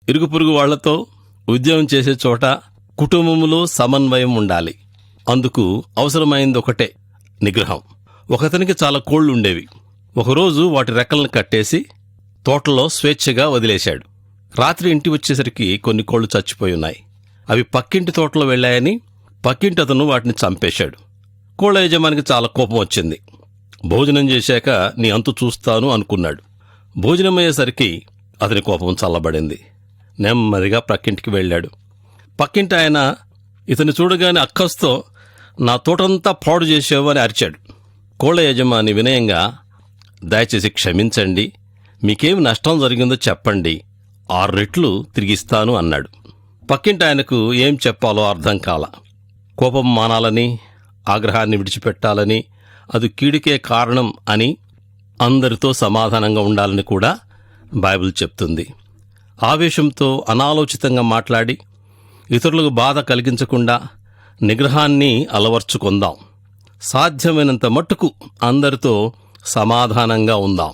ఇరుగు పొరుగు వాళ్లతో, ఉద్యోగం చేసే చోట, కుటుంబంలో సమన్వయం ఉండాలి. అందుకు అవసరమైంది ఒకటే, నిగ్రహం. ఒకతనికి చాలా కోళ్లుండేవి. ఒకరోజు వాటి రెక్కలను కట్టేసి తోటలో స్వేచ్ఛగా వదిలేశాడు. రాత్రి ఇంటి వచ్చేసరికి కొన్ని కోళ్లు చచ్చిపోయున్నాయి. అవి పక్కింటి తోటలో వెళ్లాయని పక్కింటి అతను వాటిని చంపేశాడు. కోళ్ల యజమానికి చాలా కోపం వచ్చింది. భోజనం చేశాక నీ అంతు చూస్తాను అనుకున్నాడు. భోజనమయ్యేసరికి అతని కోపం చల్లబడింది. నెమ్మదిగా పక్కింటికి వెళ్ళాడు. పక్కింటి ఆయన ఇతని చూడగానే అక్కస్తో నా తోటంతా పాడు చేసావు అని అరిచాడు. కోళ్ల యజమాని వినయంగా, దయచేసి క్షమించండి, మీకేమి నష్టం జరిగిందో చెప్పండి, 6 రెట్లు తిరిగిస్తాను అన్నాడు. పక్కింటి ఆయనకు ఏం చెప్పాలో అర్థం కాల. కోపం మానాలని, ఆగ్రహాన్ని విడిచిపెట్టాలని, అది కీడుకే కారణం అని, అందరితో సమాధానంగా ఉండాలని కూడా బైబిల్ చెప్తుంది. ఆవేశంతో అనాలోచితంగా మాట్లాడి ఇతరులకు బాధ కలిగించకుండా నిగ్రహాన్ని అలవర్చుకుందాం. సాధ్యమైనంత మట్టుకు అందరితో సమాధానంగా ఉందాం.